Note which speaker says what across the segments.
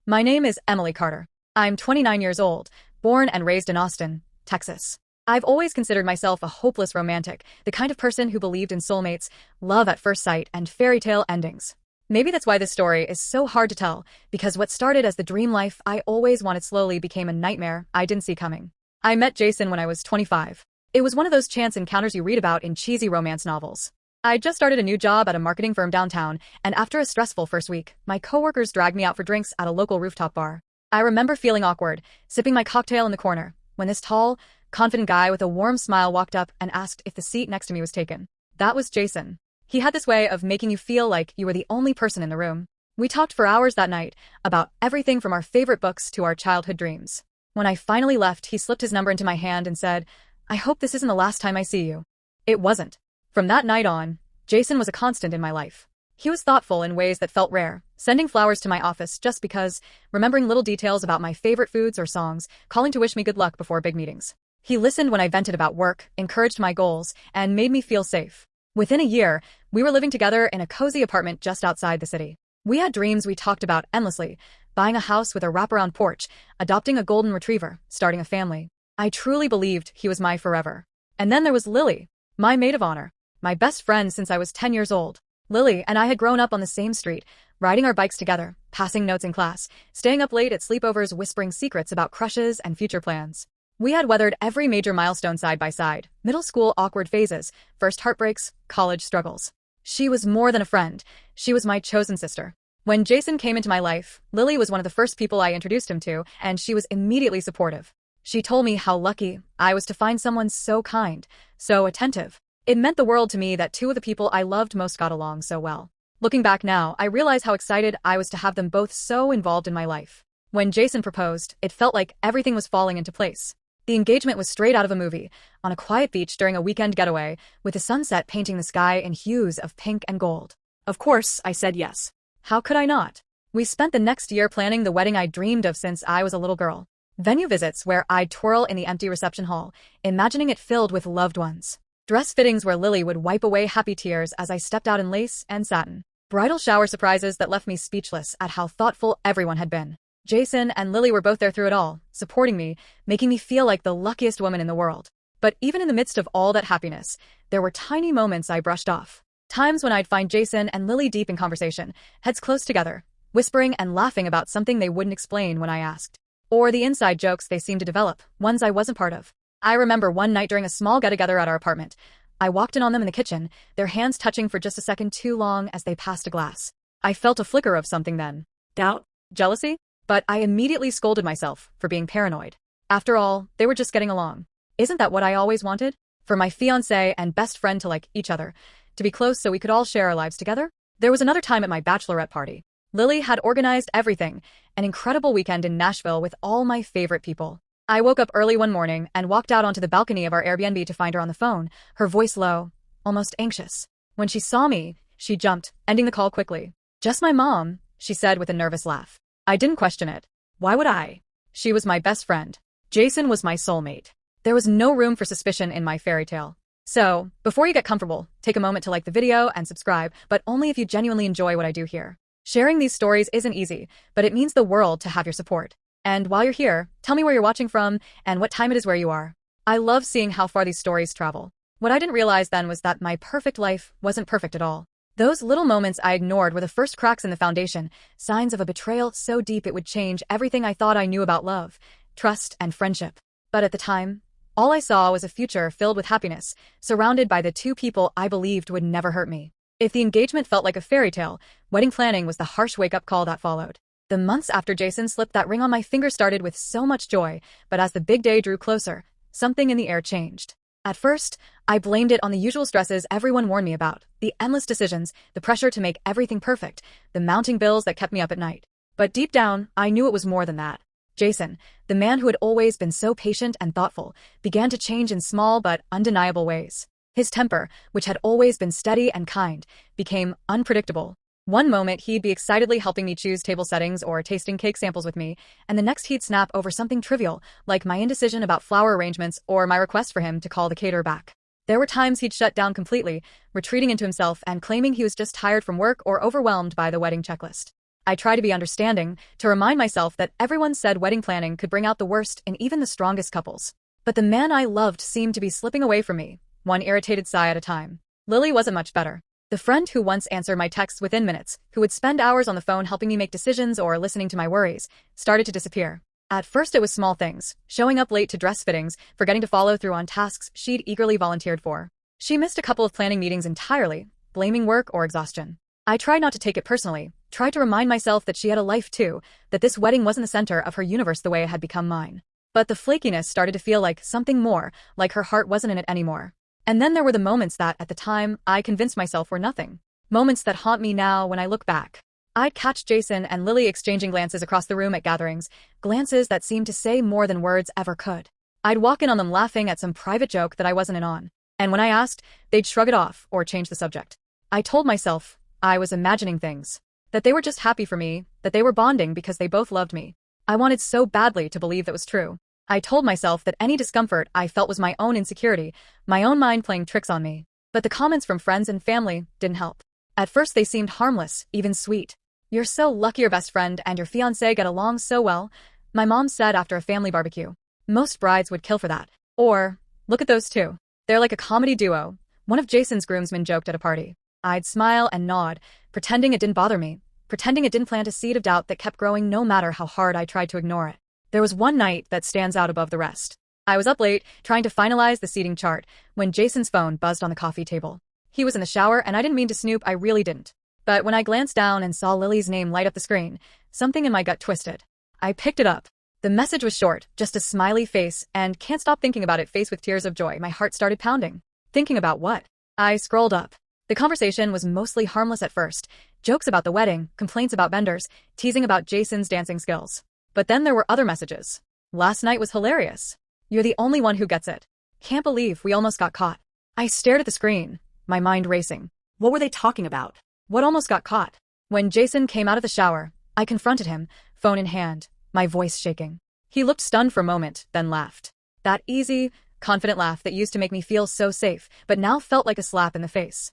Speaker 1: My name is Emily Carter. I'm 29 years old, born and raised in Austin, Texas. I've always considered myself a hopeless romantic, the kind of person who believed in soulmates, love at first sight, and fairy tale endings. Maybe that's why this story is so hard to tell, because what started as the dream life I always wanted slowly became a nightmare I didn't see coming. I met Jason when I was 25. It was one of those chance encounters you read about in cheesy romance novels. I just started a new job at a marketing firm downtown, and after a stressful first week, my coworkers dragged me out for drinks at a local rooftop bar. I remember feeling awkward, sipping my cocktail in the corner, when this tall, confident guy with a warm smile walked up and asked if the seat next to me was taken. That was Jason. He had this way of making you feel like you were the only person in the room. We talked for hours that night, about everything from our favorite books to our childhood dreams. When I finally left, he slipped his number into my hand and said, "I hope this isn't the last time I see you." It wasn't. From that night on, Jason was a constant in my life. He was thoughtful in ways that felt rare, sending flowers to my office just because, remembering little details about my favorite foods or songs, calling to wish me good luck before big meetings. He listened when I vented about work, encouraged my goals, and made me feel safe. Within a year, we were living together in a cozy apartment just outside the city. We had dreams we talked about endlessly, buying a house with a wraparound porch, adopting a golden retriever, starting a family. I truly believed he was my forever. And then there was Lily, my maid of honor, my best friend since I was 10 years old. Lily and I had grown up on the same street, riding our bikes together, passing notes in class, staying up late at sleepovers whispering secrets about crushes and future plans. We had weathered every major milestone side by side, middle school awkward phases, first heartbreaks, college struggles. She was more than a friend. She was my chosen sister. When Jason came into my life, Lily was one of the first people I introduced him to, and she was immediately supportive. She told me how lucky I was to find someone so kind, so attentive. It meant the world to me that two of the people I loved most got along so well. Looking back now, I realize how excited I was to have them both so involved in my life. When Jason proposed, it felt like everything was falling into place. The engagement was straight out of a movie, on a quiet beach during a weekend getaway, with the sunset painting the sky in hues of pink and gold. Of course, I said yes. How could I not? We spent the next year planning the wedding I dreamed of since I was a little girl. Venue visits where I'd twirl in the empty reception hall, imagining it filled with loved ones. Dress fittings where Lily would wipe away happy tears as I stepped out in lace and satin. Bridal shower surprises that left me speechless at how thoughtful everyone had been. Jason and Lily were both there through it all, supporting me, making me feel like the luckiest woman in the world. But even in the midst of all that happiness, there were tiny moments I brushed off. Times when I'd find Jason and Lily deep in conversation, heads close together, whispering and laughing about something they wouldn't explain when I asked. Or the inside jokes they seemed to develop, ones I wasn't part of. I remember one night during a small get-together at our apartment. I walked in on them in the kitchen, their hands touching for just a second too long as they passed a glass. I felt a flicker of something then. Doubt? Jealousy? But I immediately scolded myself for being paranoid. After all, they were just getting along. Isn't that what I always wanted? For my fiancé and best friend to like each other, to be close so we could all share our lives together? There was another time at my bachelorette party. Lily had organized everything, an incredible weekend in Nashville with all my favorite people. I woke up early one morning and walked out onto the balcony of our Airbnb to find her on the phone, her voice low, almost anxious. When she saw me, she jumped, ending the call quickly. "Just my mom," she said with a nervous laugh. I didn't question it. Why would I? She was my best friend. Jason was my soulmate. There was no room for suspicion in my fairy tale. So, before you get comfortable, take a moment to like the video and subscribe, but only if you genuinely enjoy what I do here. Sharing these stories isn't easy, but it means the world to have your support. And while you're here, tell me where you're watching from and what time it is where you are. I love seeing how far these stories travel. What I didn't realize then was that my perfect life wasn't perfect at all. Those little moments I ignored were the first cracks in the foundation, signs of a betrayal so deep it would change everything I thought I knew about love, trust, and friendship. But at the time, all I saw was a future filled with happiness, surrounded by the two people I believed would never hurt me. If the engagement felt like a fairy tale, wedding planning was the harsh wake-up call that followed. The months after Jason slipped that ring on my finger started with so much joy, but as the big day drew closer, something in the air changed. At first, I blamed it on the usual stresses everyone warned me about, the endless decisions, the pressure to make everything perfect, the mounting bills that kept me up at night. But deep down, I knew it was more than that. Jason, the man who had always been so patient and thoughtful, began to change in small but undeniable ways. His temper, which had always been steady and kind, became unpredictable. One moment he'd be excitedly helping me choose table settings or tasting cake samples with me, and the next he'd snap over something trivial, like my indecision about flower arrangements or my request for him to call the caterer back. There were times he'd shut down completely, retreating into himself and claiming he was just tired from work or overwhelmed by the wedding checklist. I tried to be understanding, to remind myself that everyone said wedding planning could bring out the worst in even the strongest couples. But the man I loved seemed to be slipping away from me, one irritated sigh at a time. Lily wasn't much better. The friend who once answered my texts within minutes, who would spend hours on the phone helping me make decisions or listening to my worries, started to disappear. At first it was small things, showing up late to dress fittings, forgetting to follow through on tasks she'd eagerly volunteered for. She missed a couple of planning meetings entirely, blaming work or exhaustion. I tried not to take it personally, tried to remind myself that she had a life too, that this wedding wasn't the center of her universe the way it had become mine. But the flakiness started to feel like something more, like her heart wasn't in it anymore. And then there were the moments that, at the time, I convinced myself were nothing. Moments that haunt me now when I look back. I'd catch Jason and Lily exchanging glances across the room at gatherings, glances that seemed to say more than words ever could. I'd walk in on them laughing at some private joke that I wasn't in on. And when I asked, they'd shrug it off or change the subject. I told myself I was imagining things. That they were just happy for me, that they were bonding because they both loved me. I wanted so badly to believe that was true. I told myself that any discomfort I felt was my own insecurity, my own mind playing tricks on me. But the comments from friends and family didn't help. At first they seemed harmless, even sweet. "You're so lucky your best friend and your fiancé get along so well," my mom said after a family barbecue. "Most brides would kill for that." Or, "Look at those two. They're like a comedy duo," one of Jason's groomsmen joked at a party. I'd smile and nod, pretending it didn't bother me, pretending it didn't plant a seed of doubt that kept growing no matter how hard I tried to ignore it. There was one night that stands out above the rest. I was up late, trying to finalize the seating chart, when Jason's phone buzzed on the coffee table. He was in the shower and I didn't mean to snoop, I really didn't. But when I glanced down and saw Lily's name light up the screen, something in my gut twisted. I picked it up. The message was short, just a smiley face, and can't stop thinking about it faced with tears of joy. My heart started pounding. Thinking about what? I scrolled up. The conversation was mostly harmless at first. Jokes about the wedding, complaints about vendors, teasing about Jason's dancing skills. But then there were other messages. "Last night was hilarious. You're the only one who gets it. Can't believe we almost got caught." I stared at the screen, my mind racing. What were they talking about? What almost got caught? When Jason came out of the shower, I confronted him, phone in hand, my voice shaking. He looked stunned for a moment, then laughed. That easy, confident laugh that used to make me feel so safe, but now felt like a slap in the face.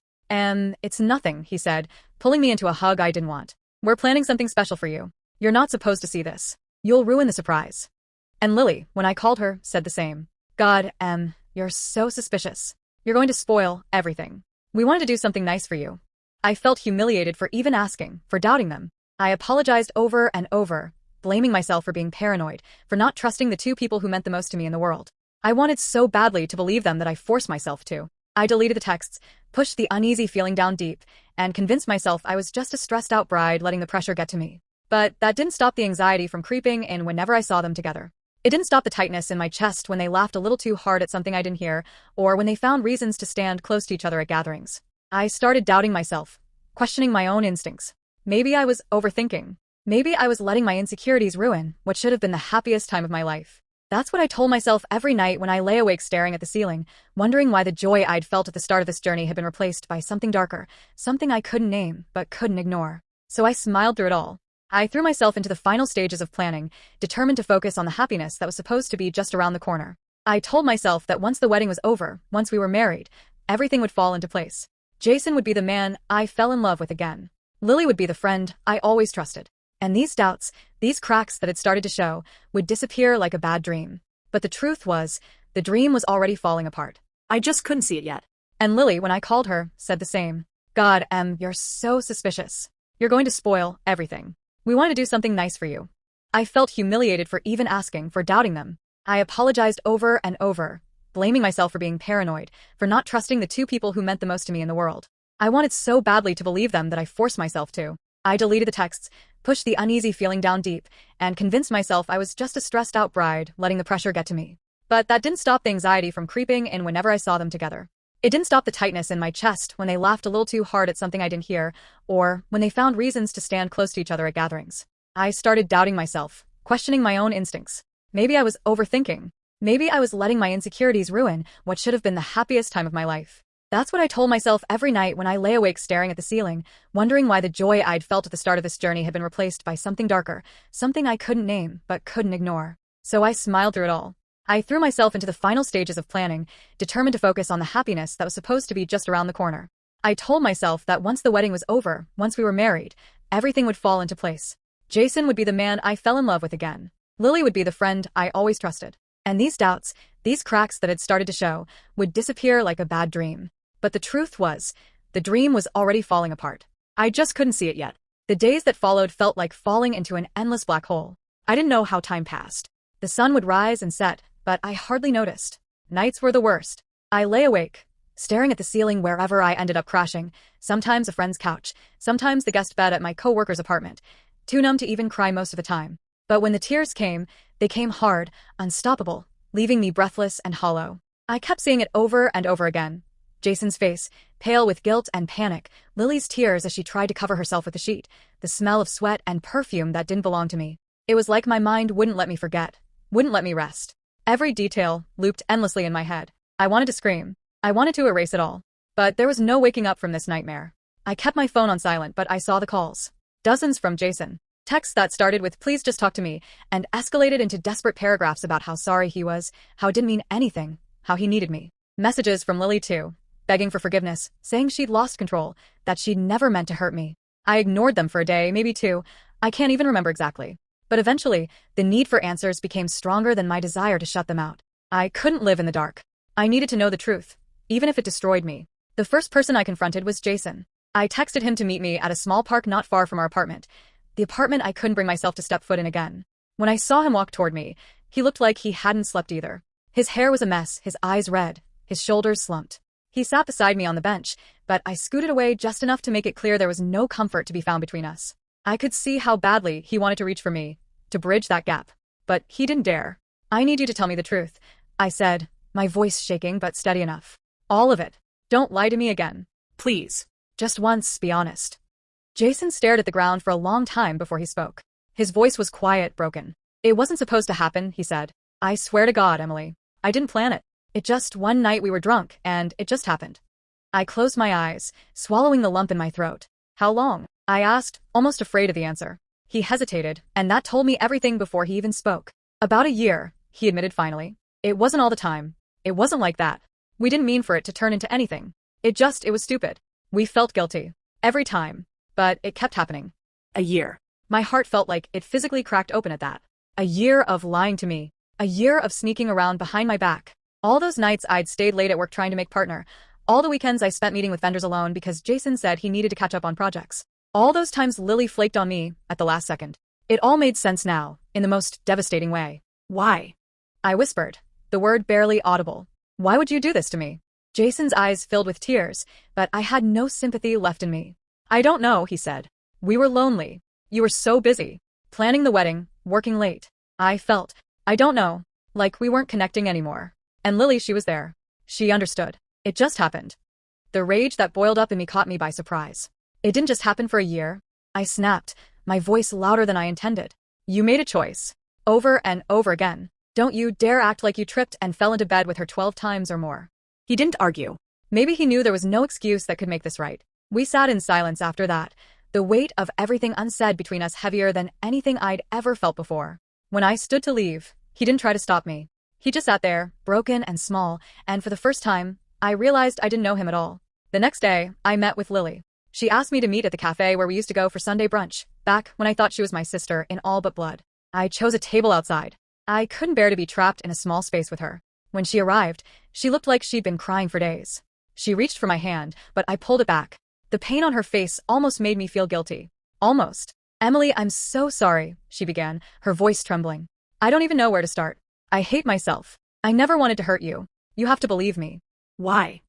Speaker 1: It's nothing," he said, pulling me into a hug I didn't want. "We're planning something special for you. You're not supposed to see this. You'll ruin the surprise." And Lily, when I called her, said the same. "God, you're so suspicious. You're going to spoil everything. We wanted to do something nice for you." I felt humiliated for even asking, for doubting them. I apologized over and over, blaming myself for being paranoid, for not trusting the two people who meant the most to me in the world. I wanted so badly to believe them that I forced myself to. I deleted the texts, pushed the uneasy feeling down deep, and convinced myself I was just a stressed-out bride letting the pressure get to me. But that didn't stop the anxiety from creeping in whenever I saw them together. It didn't stop the tightness in my chest when they laughed a little too hard at something I didn't hear, or when they found reasons to stand close to each other at gatherings. I started doubting myself, questioning my own instincts. Maybe I was overthinking. Maybe I was letting my insecurities ruin what should have been the happiest time of my life. That's what I told myself every night when I lay awake staring at the ceiling, wondering why the joy I'd felt at the start of this journey had been replaced by something darker, something I couldn't name but couldn't ignore. So I smiled through it all. I threw myself into the final stages of planning, determined to focus on the happiness that was supposed to be just around the corner. I told myself that once the wedding was over, once we were married, everything would fall into place. Jason would be the man I fell in love with again. Lily would be the friend I always trusted. And these doubts, these cracks that had started to show, would disappear like a bad dream. But the truth was, the dream was already falling apart. I just couldn't see it yet. And Lily, when I called her, said the same. "God, you're so suspicious. You're going to spoil everything. We wanted to do something nice for you." I felt humiliated for even asking, for doubting them. I apologized over and over, blaming myself for being paranoid, for not trusting the two people who meant the most to me in the world. I wanted so badly to believe them that I forced myself to. I deleted the texts, pushed the uneasy feeling down deep, and convinced myself I was just a stressed-out bride letting the pressure get to me. But that didn't stop the anxiety from creeping in whenever I saw them together. It didn't stop the tightness in my chest when they laughed a little too hard at something I didn't hear, or when they found reasons to stand close to each other at gatherings. I started doubting myself, questioning my own instincts. Maybe I was overthinking. Maybe I was letting my insecurities ruin what should have been the happiest time of my life. That's what I told myself every night when I lay awake staring at the ceiling, wondering why the joy I'd felt at the start of this journey had been replaced by something darker, something I couldn't name but couldn't ignore. So I smiled through it all. I threw myself into the final stages of planning, determined to focus on the happiness that was supposed to be just around the corner. I told myself that once the wedding was over, once we were married, everything would fall into place. Jason would be the man I fell in love with again. Lily would be the friend I always trusted. And these doubts, these cracks that had started to show, would disappear like a bad dream. But the truth was, the dream was already falling apart. I just couldn't see it yet. The days that followed felt like falling into an endless black hole. I didn't know how time passed. The sun would rise and set, but I hardly noticed. Nights were the worst. I lay awake, staring at the ceiling wherever I ended up crashing, sometimes a friend's couch, sometimes the guest bed at my co-worker's apartment, too numb to even cry most of the time. But when the tears came, they came hard, unstoppable, leaving me breathless and hollow. I kept seeing it over and over again. Jason's face, pale with guilt and panic, Lily's tears as she tried to cover herself with the sheet, the smell of sweat and perfume that didn't belong to me. It was like my mind wouldn't let me forget, wouldn't let me rest. Every detail looped endlessly in my head. I wanted to scream. I wanted to erase it all. But there was no waking up from this nightmare. I kept my phone on silent, but I saw the calls. Dozens from Jason. Texts that started with "please just talk to me" and escalated into desperate paragraphs about how sorry he was, how it didn't mean anything, how he needed me. Messages from Lily too, begging for forgiveness, saying she'd lost control, that she'd never meant to hurt me. I ignored them for a day, maybe two. I can't even remember exactly. But eventually, the need for answers became stronger than my desire to shut them out. I couldn't live in the dark. I needed to know the truth, even if it destroyed me. The first person I confronted was Jason. I texted him to meet me at a small park not far from our apartment. The apartment I couldn't bring myself to step foot in again. When I saw him walk toward me, he looked like he hadn't slept either. His hair was a mess, his eyes red, his shoulders slumped. He sat beside me on the bench, but I scooted away just enough to make it clear there was no comfort to be found between us. I could see how badly he wanted to reach for me, to bridge that gap. But he didn't dare. "I need you to tell me the truth," I said, my voice shaking but steady enough. "All of it. Don't lie to me again. Please. Just once, be honest." Jason stared at the ground for a long time before he spoke. His voice was quiet, broken. "It wasn't supposed to happen," he said. "I swear to God, Emily. I didn't plan it. It just one night we were drunk, and it just happened." I closed my eyes, swallowing the lump in my throat. "How long?" I asked, almost afraid of the answer. He hesitated, and that told me everything before he even spoke. "About a year," he admitted finally. "It wasn't all the time. It wasn't like that. We didn't mean for it to turn into anything. It was stupid. We felt guilty. Every time. But it kept happening." A year. My heart felt like it physically cracked open at that. A year of lying to me. A year of sneaking around behind my back. All those nights I'd stayed late at work trying to make partner. All the weekends I spent meeting with vendors alone because Jason said he needed to catch up on projects. All those times Lily flaked on me at the last second. It all made sense now, in the most devastating way. "Why?" I whispered, the word barely audible. "Why would you do this to me?" Jason's eyes filled with tears, but I had no sympathy left in me. "I don't know," he said. "We were lonely. You were so busy. Planning the wedding, working late. I felt, I don't know, like we weren't connecting anymore. And Lily, she was there. She understood. It just happened." The rage that boiled up in me caught me by surprise. "It didn't just happen for a year." I snapped, my voice louder than I intended. "You made a choice. Over and over again. Don't you dare act like you tripped and fell into bed with her 12 times or more." He didn't argue. Maybe he knew there was no excuse that could make this right. We sat in silence after that, the weight of everything unsaid between us heavier than anything I'd ever felt before. When I stood to leave, he didn't try to stop me. He just sat there, broken and small, and for the first time, I realized I didn't know him at all. The next day, I met with Lily. She asked me to meet at the cafe where we used to go for Sunday brunch, back when I thought she was my sister in all but blood. I chose a table outside. I couldn't bear to be trapped in a small space with her. When she arrived, she looked like she'd been crying for days. She reached for my hand, but I pulled it back. The pain on her face almost made me feel guilty. Almost. "Emily, I'm so sorry," she began, her voice trembling. "I don't even know where to start. I hate myself. I never wanted to hurt you. You have to believe me." "Why?"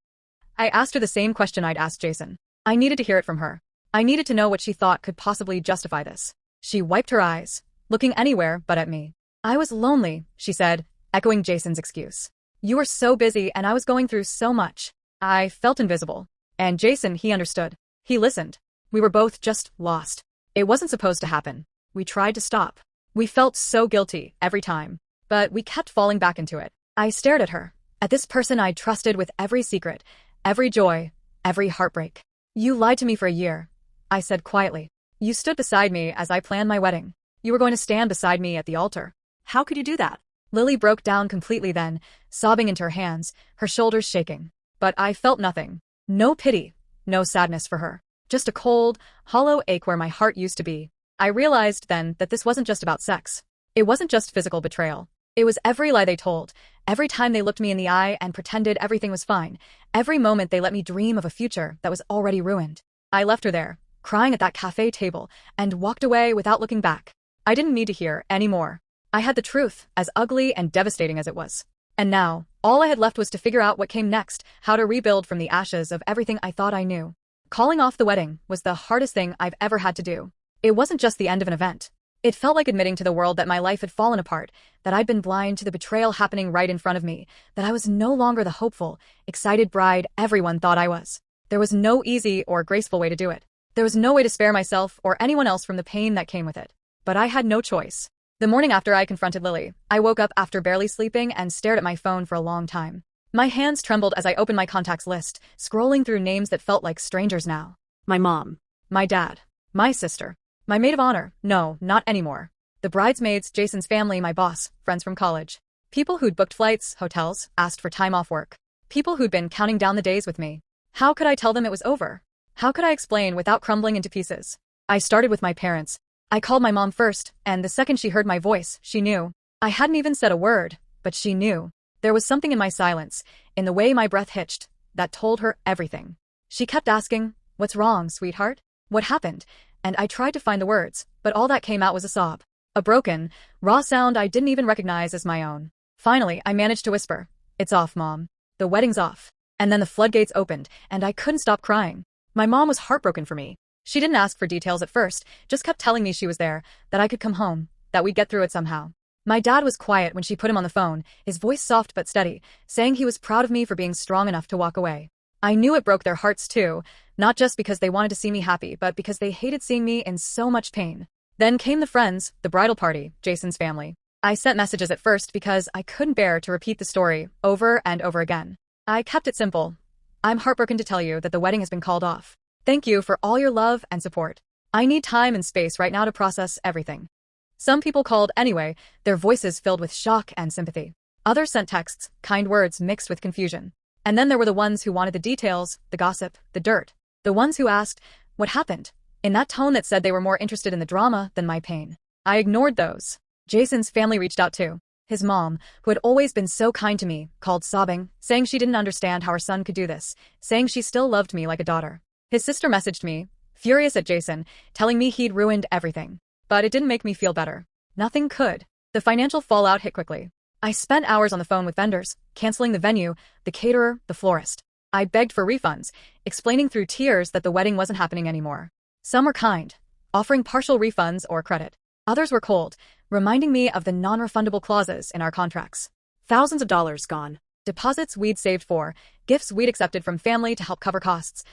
Speaker 1: I asked her the same question I'd asked Jason. I needed to hear it from her. I needed to know what she thought could possibly justify this. She wiped her eyes, looking anywhere but at me. "I was lonely," she said, echoing Jason's excuse. "You were so busy and I was going through so much. I felt invisible." And Jason, he understood. He listened. We were both just lost. It wasn't supposed to happen. We tried to stop. We felt so guilty every time. But we kept falling back into it. I stared at her, at this person I'd trusted with every secret, every joy, every heartbreak. "You lied to me for a year," I said quietly. "You stood beside me as I planned my wedding. You were going to stand beside me at the altar. How could you do that?" Lily broke down completely then, sobbing into her hands, her shoulders shaking. But I felt nothing. No pity, no sadness for her. Just a cold, hollow ache where my heart used to be. I realized then that this wasn't just about sex. It wasn't just physical betrayal. It was every lie they told, every time they looked me in the eye and pretended everything was fine, every moment they let me dream of a future that was already ruined. I left her there, crying at that cafe table, and walked away without looking back. I didn't need to hear any more. I had the truth, as ugly and devastating as it was. And now, all I had left was to figure out what came next, how to rebuild from the ashes of everything I thought I knew. Calling off the wedding was the hardest thing I've ever had to do. It wasn't just the end of an event. It felt like admitting to the world that my life had fallen apart, that I'd been blind to the betrayal happening right in front of me, that I was no longer the hopeful, excited bride everyone thought I was. There was no easy or graceful way to do it. There was no way to spare myself or anyone else from the pain that came with it. But I had no choice. The morning after I confronted Lily, I woke up after barely sleeping and stared at my phone for a long time. My hands trembled as I opened my contacts list, scrolling through names that felt like strangers now. My mom. My dad. My sister. My maid of honor. No, not anymore. The bridesmaids, Jason's family, my boss, friends from college. People who'd booked flights, hotels, asked for time off work. People who'd been counting down the days with me. How could I tell them it was over? How could I explain without crumbling into pieces? I started with my parents. I called my mom first, and the second she heard my voice, she knew. I hadn't even said a word, but she knew. There was something in my silence, in the way my breath hitched, that told her everything. She kept asking, "What's wrong, sweetheart? What happened?" And I tried to find the words, but all that came out was a sob. A broken, raw sound I didn't even recognize as my own. Finally, I managed to whisper, "It's off, Mom. The wedding's off." And then the floodgates opened, and I couldn't stop crying. My mom was heartbroken for me. She didn't ask for details at first, just kept telling me she was there, that I could come home, that we'd get through it somehow. My dad was quiet when she put him on the phone, his voice soft but steady, saying he was proud of me for being strong enough to walk away. I knew it broke their hearts too, not just because they wanted to see me happy, but because they hated seeing me in so much pain. Then came the friends, the bridal party, Jason's family. I sent messages at first because I couldn't bear to repeat the story over and over again. I kept it simple. "I'm heartbroken to tell you that the wedding has been called off. Thank you for all your love and support. I need time and space right now to process everything." Some people called anyway, their voices filled with shock and sympathy. Others sent texts, kind words mixed with confusion. And then there were the ones who wanted the details, the gossip, the dirt. The ones who asked, "What happened?" in that tone that said they were more interested in the drama than my pain. I ignored those. Jason's family reached out too. His mom, who had always been so kind to me, called sobbing, saying she didn't understand how her son could do this, saying she still loved me like a daughter. His sister messaged me, furious at Jason, telling me he'd ruined everything. But it didn't make me feel better. Nothing could. The financial fallout hit quickly. I spent hours on the phone with vendors, canceling the venue, the caterer, the florist. I begged for refunds, explaining through tears that the wedding wasn't happening anymore. Some were kind, offering partial refunds or credit. Others were cold, reminding me of the non-refundable clauses in our contracts. Thousands of dollars gone. Deposits we'd saved for, gifts we'd accepted from family to help cover costs,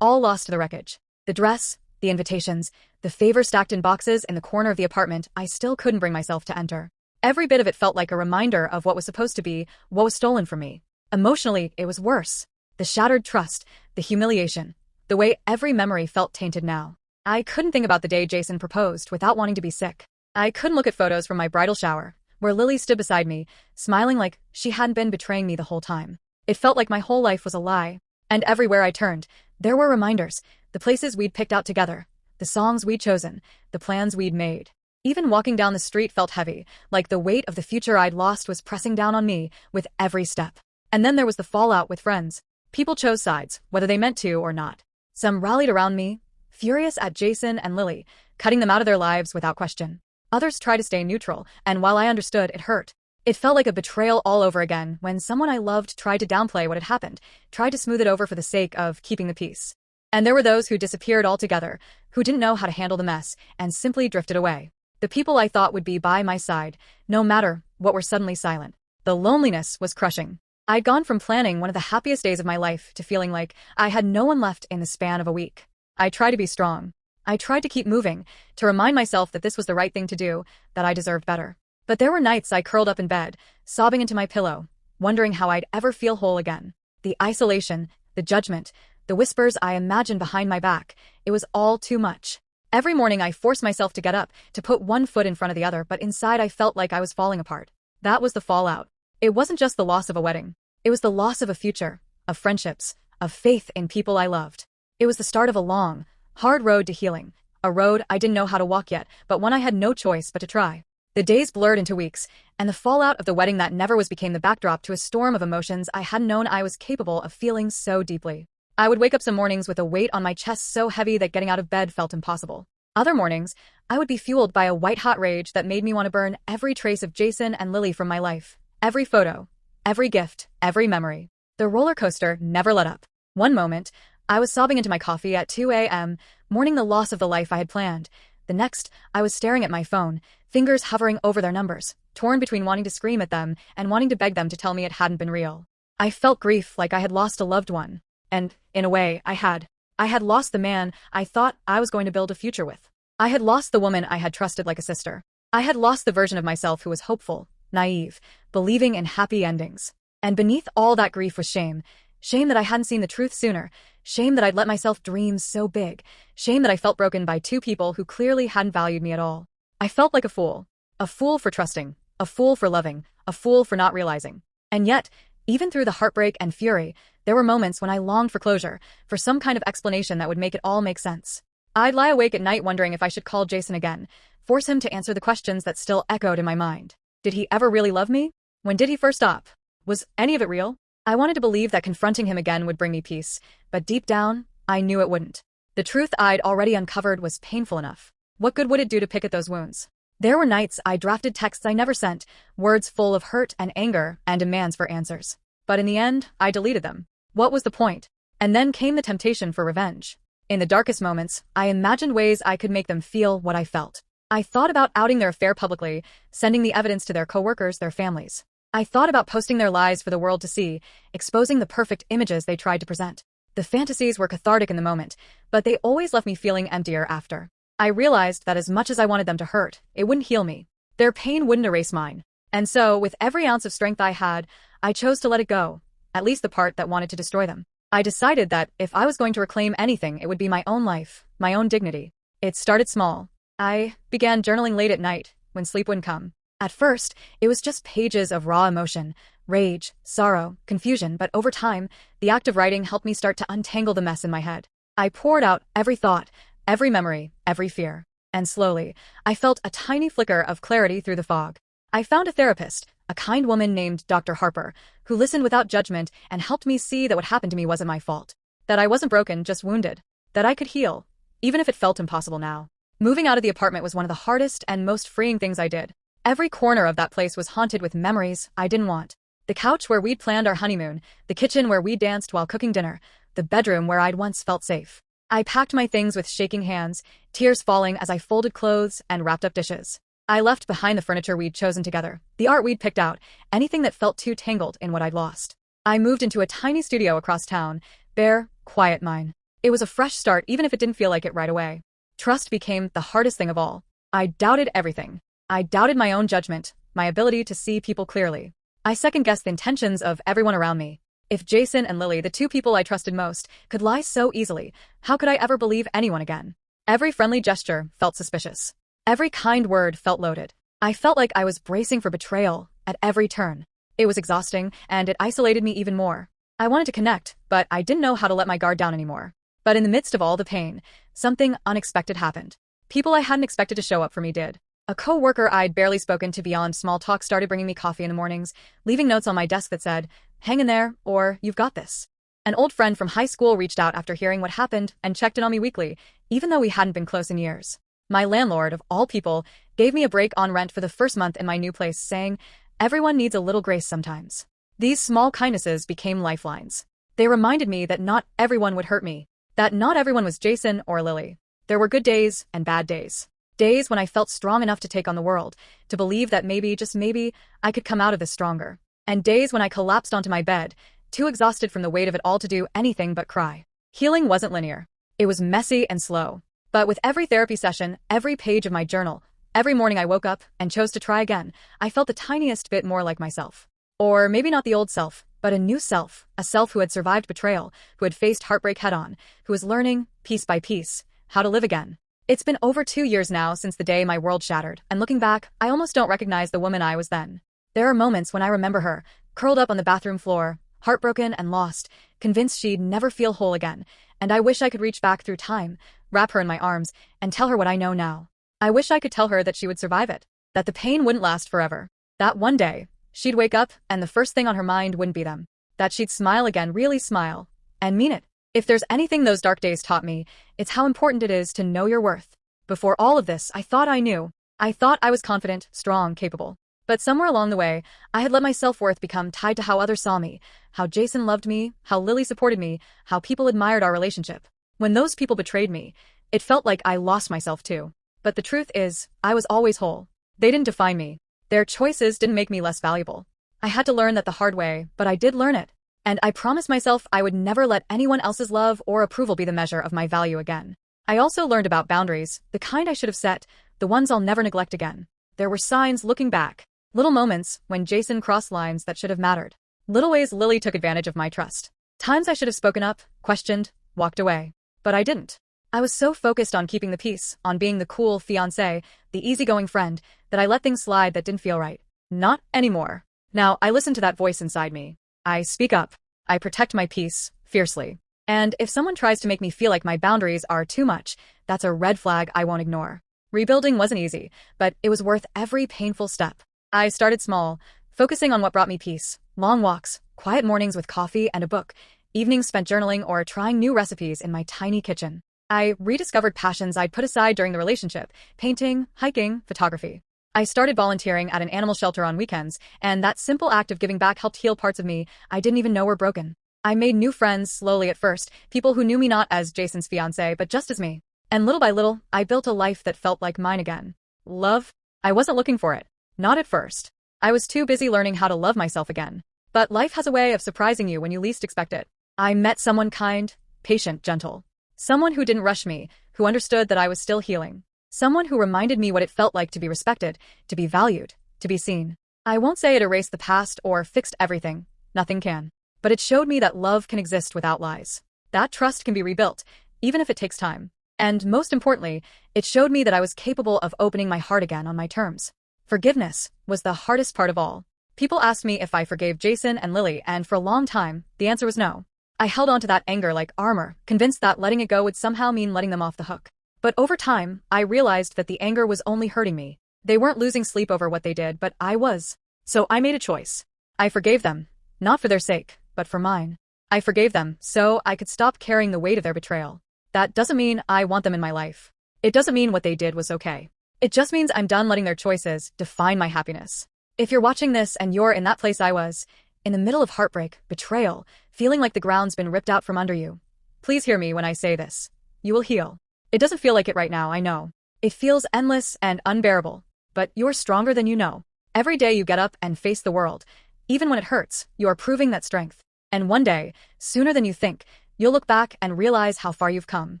Speaker 1: all lost to the wreckage. The dress, the invitations, the favors stacked in boxes in the corner of the apartment I still couldn't bring myself to enter. Every bit of it felt like a reminder of what was supposed to be, what was stolen from me. Emotionally, it was worse. The shattered trust, the humiliation, the way every memory felt tainted now. I couldn't think about the day Jason proposed without wanting to be sick. I couldn't look at photos from my bridal shower, where Lily stood beside me, smiling like she hadn't been betraying me the whole time. It felt like my whole life was a lie. And everywhere I turned, there were reminders, the places we'd picked out together, the songs we'd chosen, the plans we'd made. Even walking down the street felt heavy, like the weight of the future I'd lost was pressing down on me with every step. And then there was the fallout with friends. People chose sides, whether they meant to or not. Some rallied around me, furious at Jason and Lily, cutting them out of their lives without question. Others tried to stay neutral, and while I understood, it hurt. It felt like a betrayal all over again when someone I loved tried to downplay what had happened, tried to smooth it over for the sake of keeping the peace. And there were those who disappeared altogether, who didn't know how to handle the mess, and simply drifted away. The people I thought would be by my side, no matter what, were suddenly silent. The loneliness was crushing. I'd gone from planning one of the happiest days of my life to feeling like I had no one left in the span of a week. I tried to be strong. I tried to keep moving, to remind myself that this was the right thing to do, that I deserved better. But there were nights I curled up in bed, sobbing into my pillow, wondering how I'd ever feel whole again. The isolation, the judgment, the whispers I imagined behind my back, it was all too much. Every morning I forced myself to get up, to put one foot in front of the other, but inside I felt like I was falling apart. That was the fallout. It wasn't just the loss of a wedding. It was the loss of a future, of friendships, of faith in people I loved. It was the start of a long, Hard road to healing. A road I didn't know how to walk yet, but one I had no choice but to try. The days blurred into weeks, and the fallout of the wedding that never was became the backdrop to a storm of emotions I hadn't known I was capable of feeling so deeply. I would wake up some mornings with a weight on my chest so heavy that getting out of bed felt impossible. Other mornings, I would be fueled by a white-hot rage that made me want to burn every trace of Jason and Lily from my life. Every photo, every gift, every memory. The roller coaster never let up. One moment, I was sobbing into my coffee at 2 a.m., mourning the loss of the life I had planned. The next, I was staring at my phone, fingers hovering over their numbers, torn between wanting to scream at them and wanting to beg them to tell me it hadn't been real. I felt grief like I had lost a loved one. And, in a way, I had. I had lost the man I thought I was going to build a future with. I had lost the woman I had trusted like a sister. I had lost the version of myself who was hopeful, naive, believing in happy endings. And beneath all that grief was shame. Shame that I hadn't seen the truth sooner. Shame that I'd let myself dream so big. Shame that I felt broken by two people who clearly hadn't valued me at all. I felt like a fool. A fool for trusting. A fool for loving. A fool for not realizing. And yet, even through the heartbreak and fury, there were moments when I longed for closure, for some kind of explanation that would make it all make sense. I'd lie awake at night wondering if I should call Jason again, force him to answer the questions that still echoed in my mind. Did he ever really love me? When did he first stop? Was any of it real? I wanted to believe that confronting him again would bring me peace, but deep down, I knew it wouldn't. The truth I'd already uncovered was painful enough. What good would it do to pick at those wounds? There were nights I drafted texts I never sent, words full of hurt and anger and demands for answers. But in the end, I deleted them. What was the point? And then came the temptation for revenge. In the darkest moments, I imagined ways I could make them feel what I felt. I thought about outing their affair publicly, sending the evidence to their coworkers, their families. I thought about posting their lies for the world to see, exposing the perfect images they tried to present. The fantasies were cathartic in the moment, but they always left me feeling emptier after. I realized that as much as I wanted them to hurt, it wouldn't heal me. Their pain wouldn't erase mine. And so, with every ounce of strength I had, I chose to let it go, at least the part that wanted to destroy them. I decided that if I was going to reclaim anything, it would be my own life, my own dignity. It started small. I began journaling late at night, when sleep wouldn't come. At first, it was just pages of raw emotion, rage, sorrow, confusion, but over time, the act of writing helped me start to untangle the mess in my head. I poured out every thought, every memory, every fear. And slowly, I felt a tiny flicker of clarity through the fog. I found a therapist, a kind woman named Dr. Harper, who listened without judgment and helped me see that what happened to me wasn't my fault. That I wasn't broken, just wounded. That I could heal, even if it felt impossible now. Moving out of the apartment was one of the hardest and most freeing things I did. Every corner of that place was haunted with memories I didn't want. The couch where we'd planned our honeymoon, the kitchen where we danced while cooking dinner, the bedroom where I'd once felt safe. I packed my things with shaking hands, tears falling as I folded clothes and wrapped up dishes. I left behind the furniture we'd chosen together, the art we'd picked out, anything that felt too tangled in what I'd lost. I moved into a tiny studio across town, bare, quiet mine. It was a fresh start even if it didn't feel like it right away. Trust became the hardest thing of all. I doubted everything. I doubted my own judgment, my ability to see people clearly. I second-guessed the intentions of everyone around me. If Jason and Lily, the two people I trusted most, could lie so easily, how could I ever believe anyone again? Every friendly gesture felt suspicious. Every kind word felt loaded. I felt like I was bracing for betrayal at every turn. It was exhausting, and it isolated me even more. I wanted to connect, but I didn't know how to let my guard down anymore. But in the midst of all the pain, something unexpected happened. People I hadn't expected to show up for me did. A co-worker I'd barely spoken to beyond small talk started bringing me coffee in the mornings, leaving notes on my desk that said, "Hang in there," or "You've got this." An old friend from high school reached out after hearing what happened and checked in on me weekly, even though we hadn't been close in years. My landlord, of all people, gave me a break on rent for the first month in my new place, saying, "Everyone needs a little grace sometimes." These small kindnesses became lifelines. They reminded me that not everyone would hurt me, that not everyone was Jason or Lily. There were good days and bad days. Days when I felt strong enough to take on the world, to believe that maybe, just maybe, I could come out of this stronger. And days when I collapsed onto my bed, too exhausted from the weight of it all to do anything but cry. Healing wasn't linear. It was messy and slow. But with every therapy session, every page of my journal, every morning I woke up and chose to try again, I felt the tiniest bit more like myself. Or maybe not the old self, but a new self, a self who had survived betrayal, who had faced heartbreak head-on, who was learning, piece by piece, how to live again. It's been over 2 years now since the day my world shattered, and looking back, I almost don't recognize the woman I was then. There are moments when I remember her, curled up on the bathroom floor, heartbroken and lost, convinced she'd never feel whole again, and I wish I could reach back through time, wrap her in my arms, and tell her what I know now. I wish I could tell her that she would survive it, that the pain wouldn't last forever, that one day, she'd wake up and the first thing on her mind wouldn't be them, that she'd smile again, really smile, and mean it. If there's anything those dark days taught me, it's how important it is to know your worth. Before all of this, I thought I knew. I thought I was confident, strong, capable. But somewhere along the way, I had let my self-worth become tied to how others saw me, how Jason loved me, how Lily supported me, how people admired our relationship. When those people betrayed me, it felt like I lost myself too. But the truth is, I was always whole. They didn't define me. Their choices didn't make me less valuable. I had to learn that the hard way, but I did learn it. And I promised myself I would never let anyone else's love or approval be the measure of my value again. I also learned about boundaries, the kind I should have set, the ones I'll never neglect again. There were signs looking back. Little moments when Jason crossed lines that should have mattered. Little ways Lily took advantage of my trust. Times I should have spoken up, questioned, walked away. But I didn't. I was so focused on keeping the peace, on being the cool fiancé, the easygoing friend, that I let things slide that didn't feel right. Not anymore. Now, I listen to that voice inside me. I speak up. I protect my peace, fiercely. And if someone tries to make me feel like my boundaries are too much, that's a red flag I won't ignore. Rebuilding wasn't easy, but it was worth every painful step. I started small, focusing on what brought me peace. Long walks, quiet mornings with coffee and a book, evenings spent journaling or trying new recipes in my tiny kitchen. I rediscovered passions I'd put aside during the relationship: painting, hiking, photography. I started volunteering at an animal shelter on weekends, and that simple act of giving back helped heal parts of me I didn't even know were broken. I made new friends slowly at first, people who knew me not as Jason's fiancé but just as me. And little by little, I built a life that felt like mine again. Love? I wasn't looking for it. Not at first. I was too busy learning how to love myself again. But life has a way of surprising you when you least expect it. I met someone kind, patient, gentle. Someone who didn't rush me, who understood that I was still healing. Someone who reminded me what it felt like to be respected, to be valued, to be seen. I won't say it erased the past or fixed everything. Nothing can. But it showed me that love can exist without lies. That trust can be rebuilt, even if it takes time. And most importantly, it showed me that I was capable of opening my heart again on my terms. Forgiveness was the hardest part of all. People asked me if I forgave Jason and Lily, and for a long time, the answer was no. I held on to that anger like armor, convinced that letting it go would somehow mean letting them off the hook. But over time, I realized that the anger was only hurting me. They weren't losing sleep over what they did, but I was. So I made a choice. I forgave them, not for their sake, but for mine. I forgave them so I could stop carrying the weight of their betrayal. That doesn't mean I want them in my life. It doesn't mean what they did was okay. It just means I'm done letting their choices define my happiness. If you're watching this and you're in that place I was, in the middle of heartbreak, betrayal, feeling like the ground's been ripped out from under you, please hear me when I say this. You will heal. It doesn't feel like it right now, I know. It feels endless and unbearable, but you're stronger than you know. Every day you get up and face the world, even when it hurts, you are proving that strength. And one day, sooner than you think, you'll look back and realize how far you've come.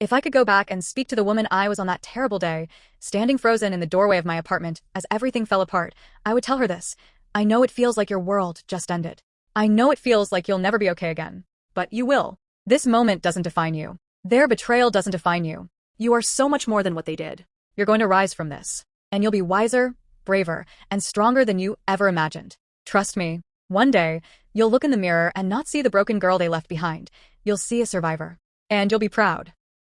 Speaker 1: If I could go back and speak to the woman I was on that terrible day, standing frozen in the doorway of my apartment as everything fell apart, I would tell her this. I know it feels like your world just ended. I know it feels like you'll never be okay again. But you will. This moment doesn't define you. Their betrayal doesn't define you. You are so much more than what they did. You're going to rise from this. And you'll be wiser, braver, and stronger than you ever imagined. Trust me. One day, you'll look in the mirror and not see the broken girl they left behind. You'll see a survivor. And you'll be proud.